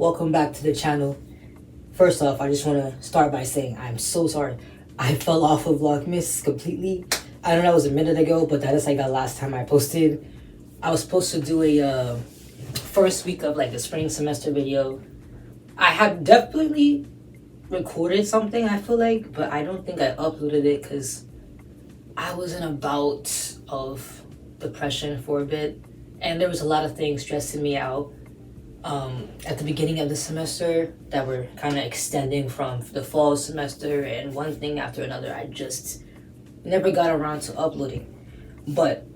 welcome back to the channel. First off, I just want to start by saying I'm so sorry. I fell off of Vlogmas completely. I know that was a minute ago, but that is like the last time I posted. I was supposed to do a first week of like the spring semester video. I had definitely recorded something, I feel like, but I don't think I uploaded it because I was in a bout of depression for a bit, and there was a lot of things stressing me out at the beginning of the semester that were kind of extending from the fall semester, and one thing after another. I just never got around to uploading. But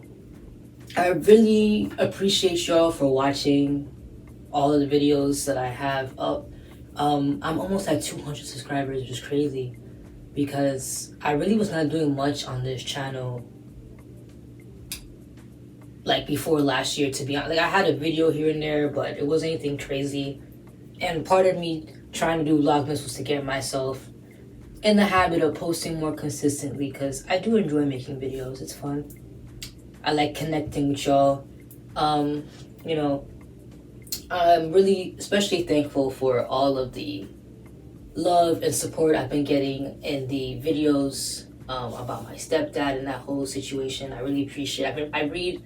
I really appreciate y'all for watching all of the videos that I have up. I'm almost at 200 subscribers, which is crazy because I really was not doing much on this channel like before last year, to be honest. Like I had a video here and there, but it wasn't anything crazy. And part of me trying to do Vlogmas was to get myself in the habit of posting more consistently because I do enjoy making videos. It's fun. I like connecting with y'all. You know, I'm really especially thankful for all of the love and support I've been getting in the videos about my stepdad and that whole situation. I really appreciate it. I read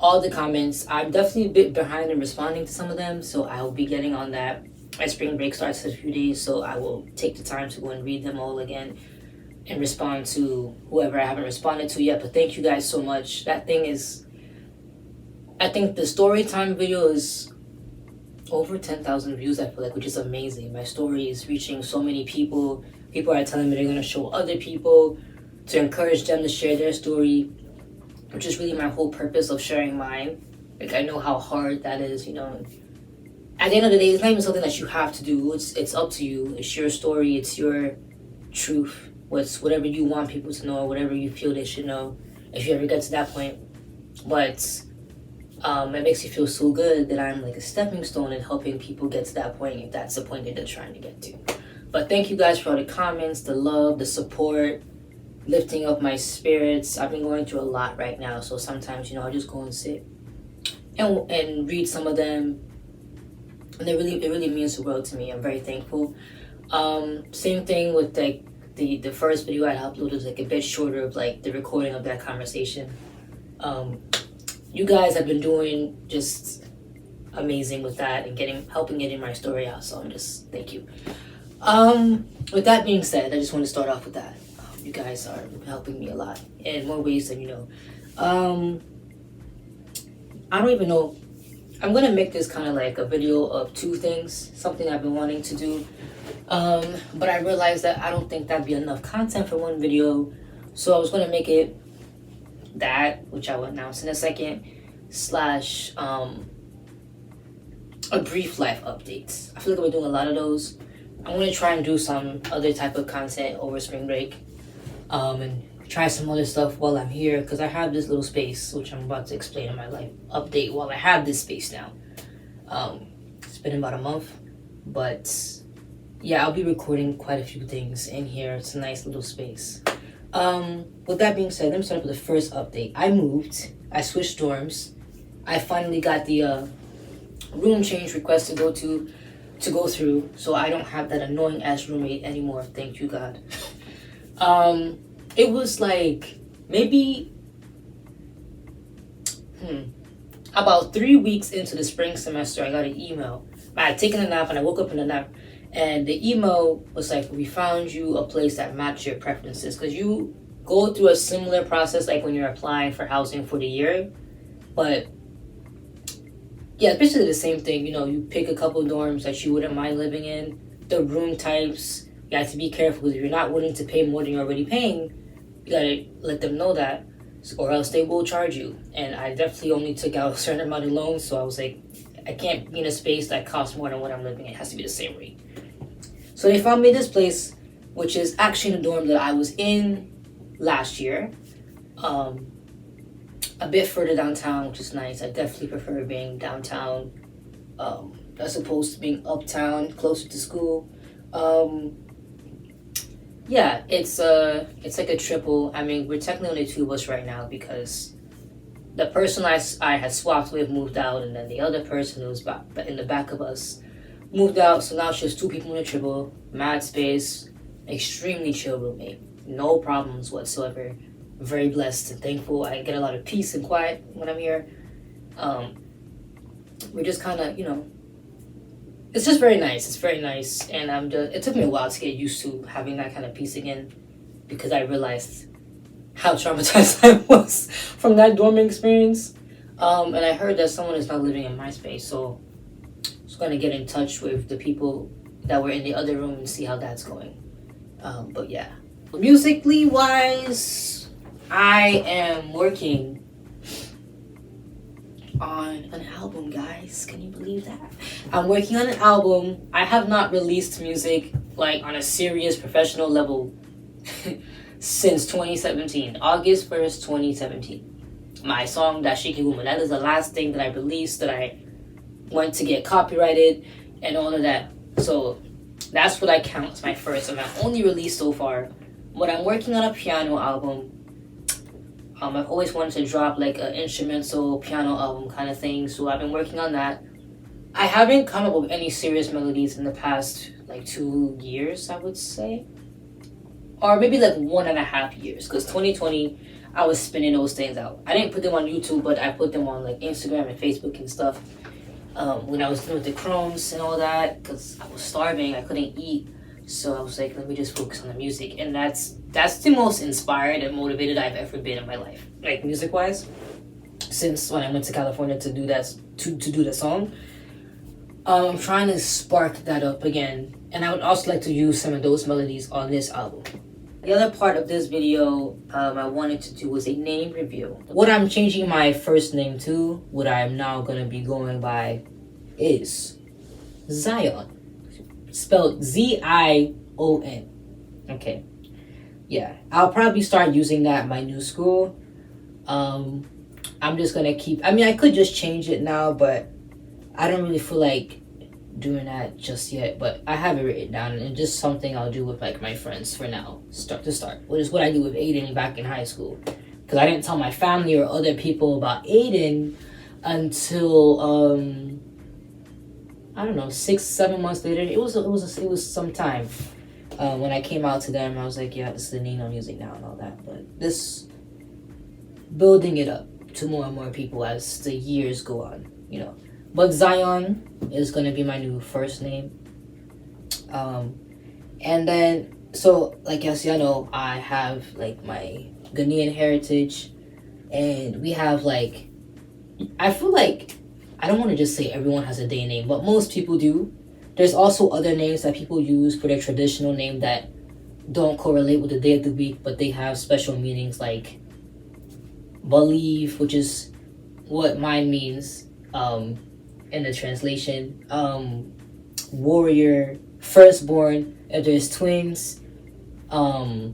all the comments. I'm definitely a bit behind in responding to some of them, so I will be getting on that. My spring break starts in a few days, so I will take the time to go and read them all again and respond to whoever I haven't responded to yet. But thank you guys so much. That thing is, I think the story time video is over 10,000 views, I feel like, which is amazing. My story is reaching so many people. People are telling me they're going to show other people to encourage them to share their story, which is really my whole purpose of sharing mine. Like, I know how hard that is, you know. At the end of the day, it's not even something that you have to do. It's up to you. It's your story. It's your truth. Whatever you want people to know, whatever you feel they should know, if you ever get to that point. But it makes you feel so good that I'm like a stepping stone in helping people get to that point, if that's the point that they're trying to get to. But thank you guys for all the comments, the love, the support, lifting up my spirits. I've been going through a lot right now, so sometimes, you know, I just go and sit and read some of them, and it really means the world to me. I'm very thankful. Same thing with like the first video I uploaded was like a bit shorter of like the recording of that conversation. You guys have been doing just amazing with that and helping getting my story out, so I'm just thank you. With that being said, I just want to start off with that. You guys are helping me a lot in more ways than you know. I don't even know. I'm gonna make this kind of like a video of two things, something I've been wanting to do. But I realized that I don't think that'd be enough content for one video. So I was gonna make it that, which I will announce in a second, slash a brief life updates. I feel like we're doing a lot of those. I'm gonna try and do some other type of content over spring break. And try some other stuff while I'm here, because I have this little space, which I'm about to explain in my life update while I have this space now. It's been about a month, but yeah, I'll be recording quite a few things in here. It's a nice little space. With that being said, let me start up with the first update. I moved. I switched dorms. I finally got the room change request to go through, so I don't have that annoying ass roommate anymore. Thank you, God. It was like maybe about 3 weeks into the spring semester, I got an email. I had taken a nap and I woke up in a nap, and the email was like, we found you a place that matched your preferences, because you go through a similar process like when you're applying for housing for the year. But yeah, it's basically the same thing. You know, you pick a couple dorms that you wouldn't mind living in, the room types. You have to be careful, because if you're not willing to pay more than you're already paying, you gotta let them know that, or else they will charge you. And I definitely only took out a certain amount of loans, so I was like, I can't be in a space that costs more than what I'm living in. It has to be the same rate. So they found me this place, which is actually in the dorm that I was in last year. A bit further downtown, which is nice. I definitely prefer being downtown as opposed to being uptown, closer to school. Yeah, it's like a triple. I mean, we're technically only two of us right now because the person I had swapped with moved out, and then the other person who was in the back of us Moved out, so now it's just 2 people in a triple, mad space, extremely chill roommate, no problems whatsoever. Very blessed and thankful. I get a lot of peace and quiet when I'm here. We're just kind of, it's just very nice. It's very nice, and it took me a while to get used to having that kind of peace again, because I realized how traumatized I was from that dorming experience. And I heard that someone is not living in my space, so I was going to get in touch with the people that were in the other room and see how that's going. But yeah, musically wise, I am working on an album, guys. Can you believe that? I'm working on an album. I have not released music like on a serious professional level since 2017, August 1st, 2017. My song Dashiki Woman, that is the last thing that I released, that I went to get copyrighted and all of that. So that's what I count as my first and my only release so far. But I'm working on a piano album. I've always wanted to drop like an instrumental piano album kind of thing, so I've been working on that. I haven't come up with any serious melodies in the past like 2 years, I would say. Or maybe like 1.5 years, because 2020, I was spinning those things out. I didn't put them on YouTube, but I put them on like Instagram and Facebook and stuff. When I was dealing with the Crohn's and all that, because I was starving, I couldn't eat. So I was like, let me just focus on the music. And that's the most inspired and motivated I've ever been in my life, like music-wise, since when I went to California to do that, to do the song. I'm trying to spark that up again. And I would also like to use some of those melodies on this album. The other part of this video I wanted to do was a name review. What I'm changing my first name to, what I am now going to be going by, is Zion. Spelled Z-I-O-N. Okay. Yeah. I'll probably start using that at my new school. I'm just going to keep... I mean, I could just change it now, but I don't really feel like doing that just yet, but I have it written down, and just something I'll do with like my friends for now, start, which is what I do with Aiden back in high school, because I didn't tell my family or other people about Aiden until I don't know, 6-7 months later. It was some time when I came out to them. I was like, yeah, this is the name I'm using now and all that, but this building it up to more and more people as the years go on, But Zion is going to be my new first name. And then, so, like, as y'all know, I have, like, my Ghanaian heritage. And we have, like, I feel like, I don't want to just say everyone has a day name, but most people do. There's also other names that people use for their traditional name that don't correlate with the day of the week, but they have special meanings, like believe, which is what mine means. In the translation, warrior, firstborn. If there's twins, two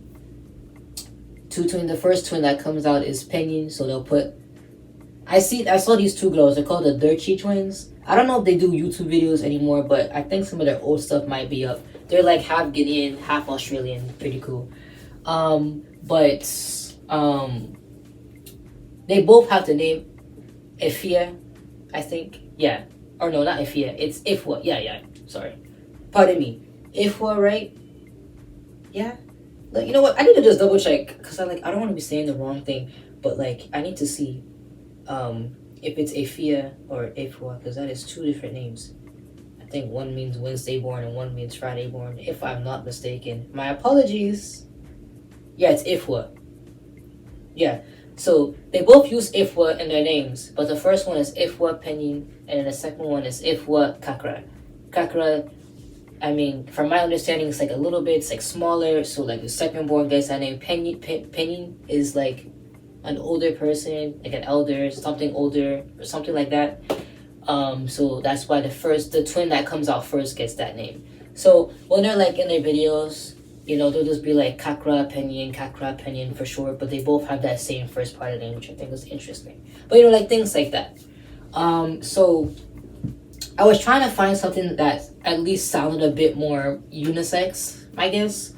twins. The first twin that comes out is Penyin, so they'll put. I saw these 2 girls. They're called the Dirty twins. I don't know if they do YouTube videos anymore, but I think some of their old stuff might be up. They're like half Guinean, half Australian. Pretty cool. But they both have the name Efia, I think. Yeah. Or no, not Ifia. It's Ifwa. Yeah. Sorry. Pardon me. Ifwa, right? Yeah. Like, you know what? I need to just double check, because I don't want to be saying the wrong thing. But like, I need to see if it's Ifia or Ifwa, because that is 2 different names. I think one means Wednesday born and one means Friday born, if I'm not mistaken. My apologies. Yeah, it's Ifwa. Yeah. So they both use Ifwa in their names, but the first one is Ifwa Penyin, and then the second one is Ifwa Kakra. Kakra, I mean, from my understanding, it's like a little bit, it's like smaller, so like the second born gets that name. Penyin is like an older person, like an elder, something older, or something like that. So that's why the twin that comes out first gets that name. So when they're like in their videos, they'll just be like Kakra Penyin for short, but they both have that same first part of the name, which I think is interesting. But like things like that. So I was trying to find something that at least sounded a bit more unisex, I guess,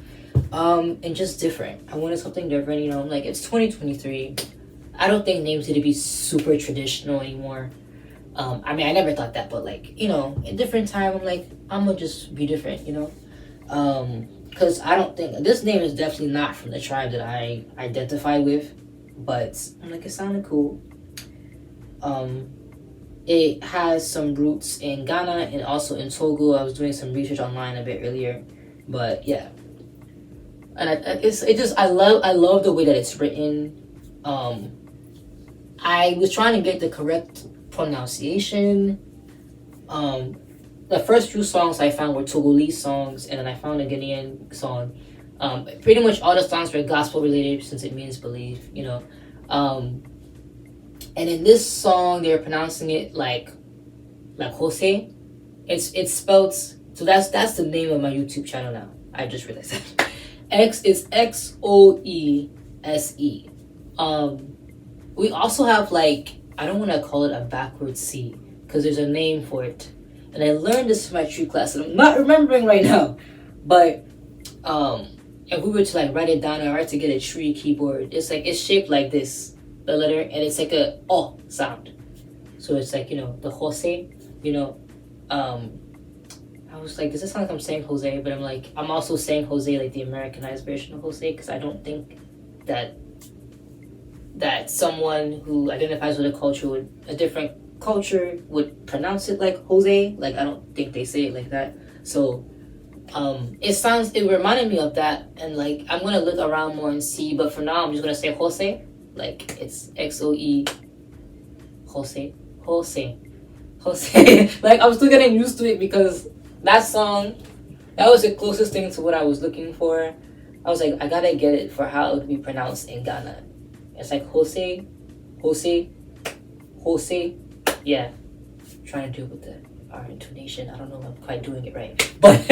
and just different. I wanted something different, like it's 2023. I don't think names need to be super traditional anymore. I mean, I never thought that, but like, in different time, I'm like, I'm gonna just be different, because I don't think this name is definitely not from the tribe that I identify with, but I'm like, it sounded cool. It has some roots in Ghana and also in Togo. I was doing some research online a bit earlier, but yeah, and I love the way that it's written. I was trying to get the correct pronunciation. The first few songs I found were Togolese songs, and then I found a Ghanaian song. Pretty much all the songs were gospel related since it means believe, and in this song, they're pronouncing it like Jose. It's spelled, so that's the name of my YouTube channel now. I just realized that. It's Xoese. We also have like, I don't want to call it a backwards C because there's a name for it, and I learned this from my tree class, and I'm not remembering right now. But if we were to like write it down or to get a tree keyboard, it's shaped like this, the letter, and it's like a O sound. So it's like, the Jose, I was like, does it sound like I'm saying Jose? But I'm also saying Jose like the Americanized version of Jose, because I don't think that someone who identifies with a different culture would pronounce it like Jose. Like, I don't think they say it like that. So it reminded me of that, and like, I'm gonna look around more and see, but for now I'm just gonna say Jose. Like, it's Xoe Jose. Like, I'm still getting used to it because that song, that was the closest thing to what I was looking for. I was like, I gotta get it for how it would be pronounced in Ghana. It's like Jose. Yeah, trying to do with our intonation. I don't know if I'm quite doing it right, but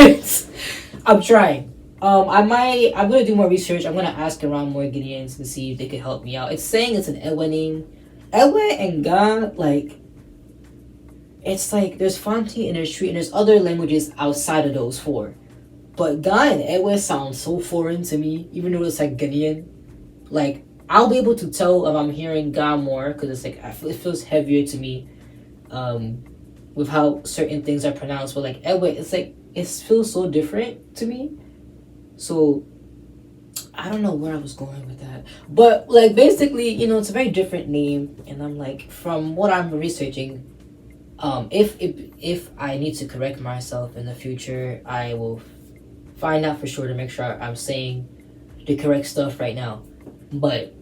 I'm trying. I'm gonna do more research. I'm gonna ask around more Ghanaians and see if they could help me out. It's saying it's an Ewe name. Ewe and Ga, like, it's like there's Fanti and there's Tree and there's other languages outside of those four. But Ga and Ewe sound so foreign to me, even though it's like Ghanaian. Like, I'll be able to tell if I'm hearing Ga more because it's like, it feels heavier to me, with how certain things are pronounced. But like Ewe, it's like, it feels so different to me. So I don't know where I was going with that, but like, basically, it's a very different name, and I'm like, from what I'm researching, if I need to correct myself in the future, I will find out for sure to make sure I'm saying the correct stuff right now. But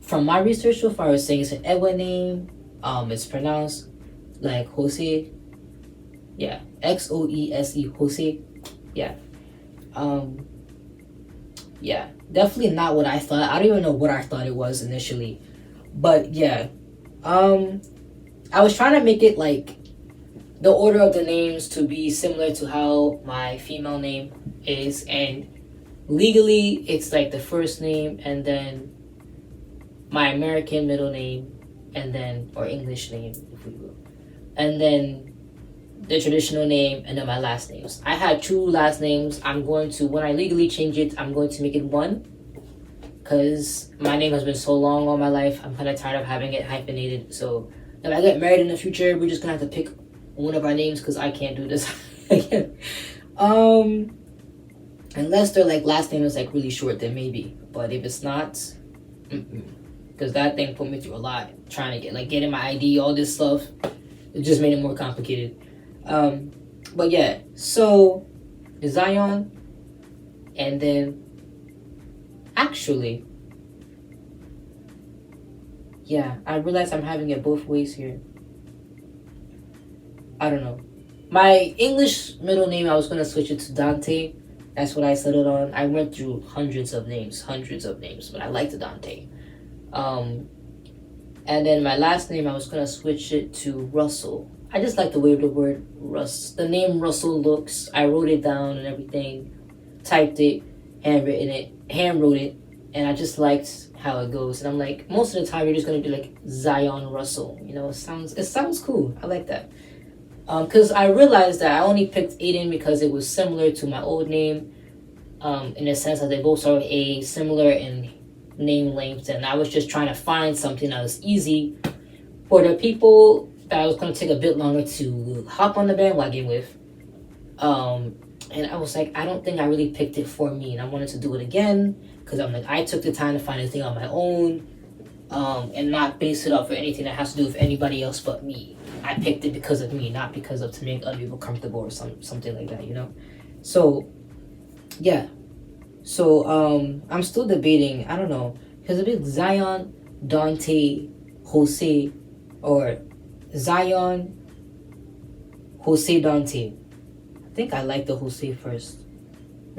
from my research so far, it's saying it's an Ewe name. It's pronounced like Jose. Yeah, Xoese, Jose. Yeah. Yeah, definitely not what I thought. I don't even know what I thought it was initially, but yeah. I was trying to make it like the order of the names to be similar to how my female name is, and legally it's like the first name and then my American middle name, and then, or English name if we will, and then the traditional name, and then my last names. I had two last names. When I legally change it, I'm going to make it one, because my name has been so long all my life. I'm kind of tired of having it hyphenated. So if I get married in the future, we're just gonna have to pick one of our names, because I can't do this again. Unless their like last name is like really short, then maybe. But if it's not, because that thing put me through a lot trying to getting my ID, all this stuff. It just made it more complicated. But yeah, so Zion, and then actually, yeah, I realize I'm having it both ways here. I don't know. My English middle name, I was gonna switch it to Dante. That's what I settled on. I went through hundreds of names, but I liked Dante. And then my last name, I was gonna switch it to Russell. I just like the way the name Russell looks. I wrote it down and everything, typed it, hand wrote it, and I just liked how it goes. And I'm like, most of the time you're just gonna do like Zion Russell. It sounds cool. I like that. Because I realized that I only picked Aiden because it was similar to my old name, in the sense that they both are similar in name length, and I was just trying to find something that was easy for the people that I was going to take a bit longer to hop on the bandwagon with. And I was like, I don't think I really picked it for me, and I wanted to do it again because I'm like, I took the time to find a thing on my own, and not base it off of anything that has to do with anybody else but me. I picked it because of me, not because of to make other people comfortable or something like that, you know. So, yeah. So I'm still debating. I don't know because a bit Zion, Dante, Jose, or Zion, Jose, Dante. I think I like the Jose first.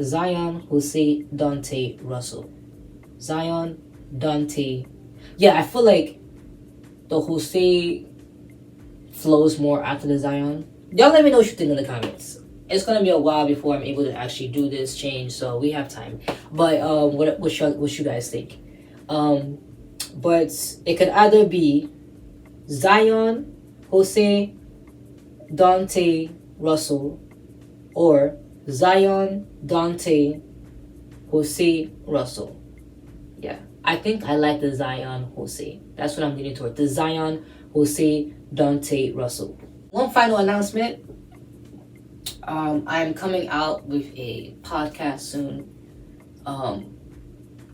Zion, Jose, Dante, Russell. Zion, Dante. Yeah, I feel like the Jose flows more after the Zion. Y'all let me know what you think in the comments. It's gonna be a while before I'm able to actually do this change, so we have time. But what you guys think? But it could either be Zion, Jose, Dante, Russell, or Zion, Dante, Jose, Russell. Yeah, I think I like the Zion, Jose. That's what I'm leaning toward. The Zion, Jose, Dante, Russell. One final announcement. I'm coming out with a podcast soon.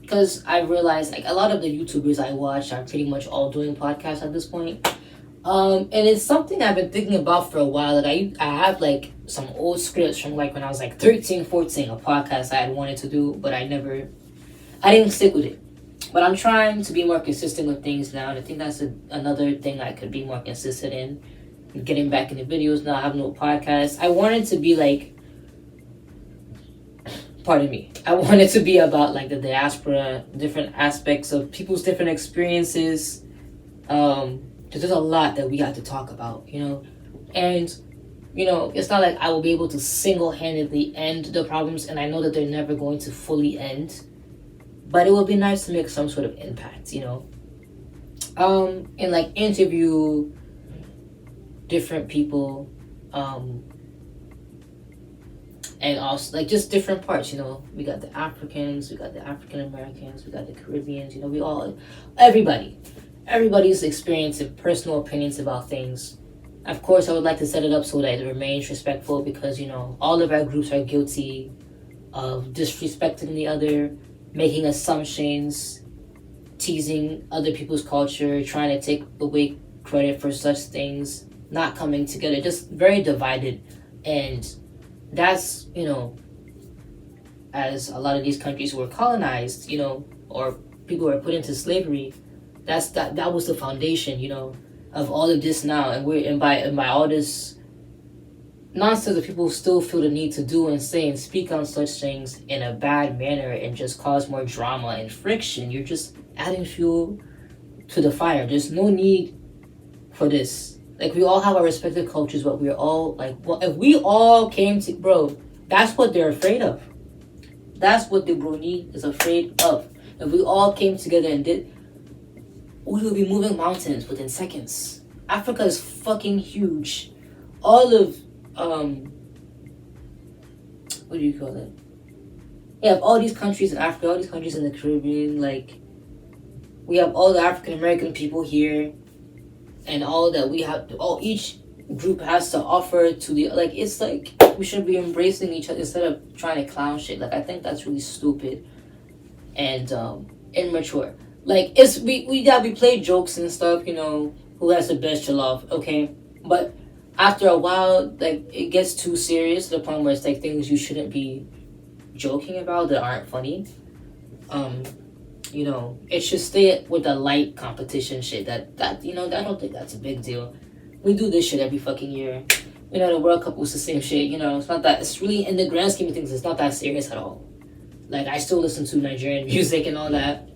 Because I realized like a lot of the YouTubers I watch are pretty much all doing podcasts at this point. And it's something I've been thinking about for a while. Like I have like some old scripts from like when I was like 13, 14, a podcast I had wanted to do, but I didn't stick with it. But I'm trying to be more consistent with things now, and I think that's another thing I could be more consistent in. Getting back into videos now, I have no podcast. I wanted to be like, pardon me, I wanted to be about like the diaspora, different aspects of people's different experiences. Because there's a lot that we got to talk about, you know? And, you know, it's not like I will be able to single-handedly end the problems, and I know that they're never going to fully end. But it would be nice to make some sort of impact, you know? And like interview different people, and also like just different parts, you know. We got the Africans, we got the African Americans, we got the Caribbeans, you know, everybody's experience and personal opinions about things. Of course, I would like to set it up so that it remains respectful because, you know, all of our groups are guilty of disrespecting the other, making assumptions, teasing other people's culture, trying to take away credit for such things, not coming together, just very divided. And that's, you know, as a lot of these countries were colonized, you know, or people were put into slavery, that was the foundation, you know, of all of this now. And by all this nonsense that people still feel the need to do and say and speak on such things in a bad manner and just cause more drama and friction, you're just adding fuel to the fire. There's no need for this. Like, we all have our respective cultures, but we're all like, well, if we all came to, bro, that's what they're afraid of. That's what the Bruni is afraid of. If we all came together and did, we would be moving mountains within seconds. Africa is fucking huge. All of, what do you call it? Yeah, all these countries in Africa, all these countries in the Caribbean, like, we have all the African American people here, and all that we have, each group has to offer to the, like, it's like, we should be embracing each other instead of trying to clown shit. Like, I think that's really stupid and immature. Like, it's, we play jokes and stuff, you know, who has the best jollof, okay? But after a while, like, it gets too serious to the point where it's like things you shouldn't be joking about that aren't funny. You know, it should stay with the light competition shit that you know, I don't think that's a big deal. We do this shit every fucking year. You know, the World Cup was the same shit, you know, it's really, in the grand scheme of things, it's not that serious at all. Like, I still listen to Nigerian music and all that.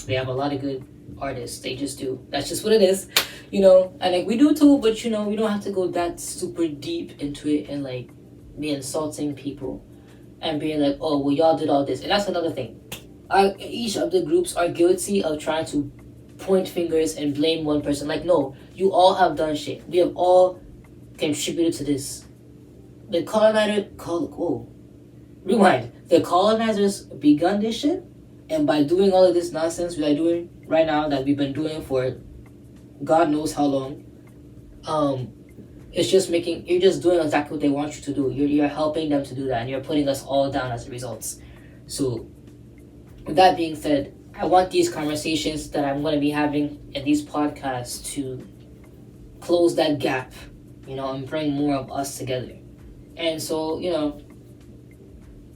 They have a lot of good artists, they just do. That's just what it is, you know, and like, we do too, but you know, we don't have to go that super deep into it and like, be insulting people and being like, oh, well, y'all did all this. And that's another thing. Each of the groups are guilty of trying to point fingers and blame one person. Like, no, you all have done shit. We have all contributed to this. The colonizers begun this shit, and by doing all of this nonsense we are doing right now, that we've been doing for God knows how long, Um, it's just making you're just doing exactly what they want you to do. You're helping them to do that, and you're putting us all down as a result. So, with that being said, I want these conversations that I'm going to be having in these podcasts to close that gap, and bring more of us together. And so,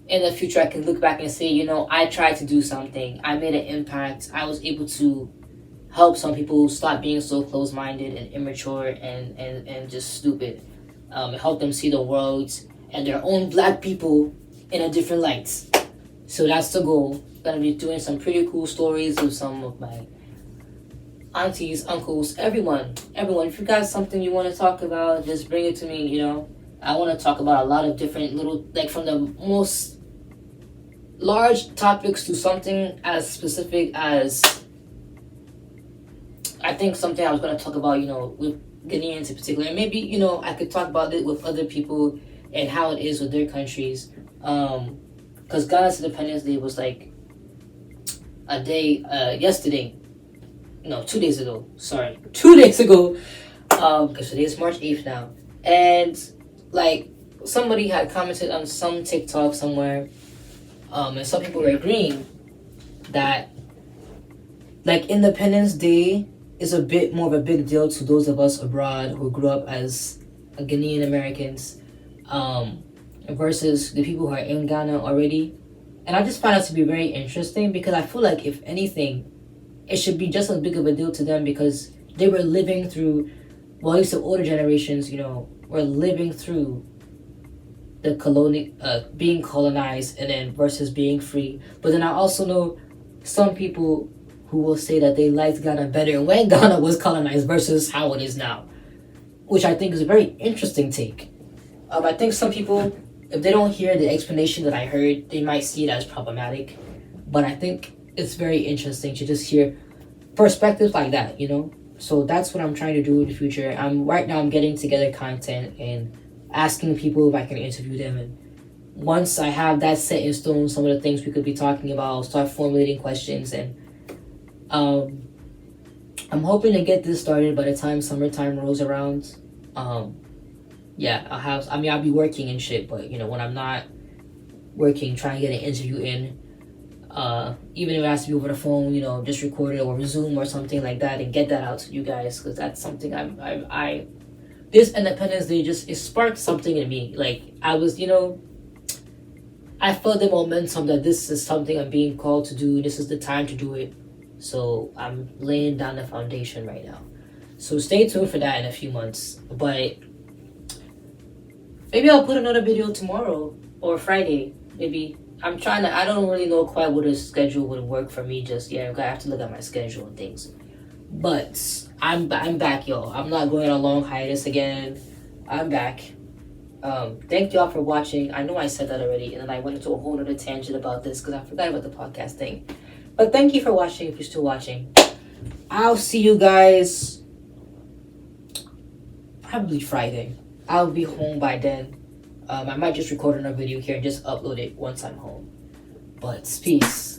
in the future, I can look back and say, I tried to do something. I made an impact. I was able to help some people stop being so close-minded and immature and just stupid. Help them see the world and their own black people in a different light. So that's the goal. Gonna be doing some pretty cool stories with some of my aunties, uncles, everyone. If you got something you want to talk about, just bring it to me. I want to talk about a lot of different little, like from the most large topics to something as specific as, I think something I was going to talk about, with Ghanaians in particular. And maybe, I could talk about it with other people and how it is with their countries. Because Ghana's Independence Day was like a day, yesterday. No, 2 days ago. Sorry. 2 days ago. Because today is March 8th now. And, like, somebody had commented on some TikTok somewhere, and some people were agreeing that, like, Independence Day is a bit more of a big deal to those of us abroad who grew up as Ghanaian Americans, versus the people who are in Ghana already. And I just find that to be very interesting because I feel like, if anything, it should be just as big of a deal to them because they were living through, well, at least the older generations, were living through the being colonized and then versus being free. But then I also know some people who will say that they liked Ghana better when Ghana was colonized versus how it is now, which I think is a very interesting take. I think some people, if they don't hear the explanation that I heard, they might see it as problematic. But I think it's very interesting to just hear perspectives like that, So that's what I'm trying to do in the future. Right now I'm getting together content and asking people if I can interview them. And once I have that set in stone, some of the things we could be talking about, I'll start formulating questions. And I'm hoping to get this started by the time summertime rolls around. I'll be working and shit, but when I'm not working, trying to get an interview in, even if it has to be over the phone, just record it or Zoom or something like that and get that out to you guys, because that's something I this Independence Day it sparked something in me. Like, I was, I felt the momentum that this is something I'm being called to do. This is the time to do it. So I'm laying down the foundation right now. So stay tuned for that in a few months. But maybe I'll put another video tomorrow or Friday. Maybe. I don't really know quite what a schedule would work for me just yet. I have to look at my schedule and things. But I'm back, y'all. I'm not going on a long hiatus again. I'm back. Thank y'all for watching. I know I said that already, and then I went into a whole other tangent about this because I forgot about the podcast thing. But thank you for watching if you're still watching. I'll see you guys probably Friday. I'll be home by then. I might just record another video here and just upload it once I'm home. But peace.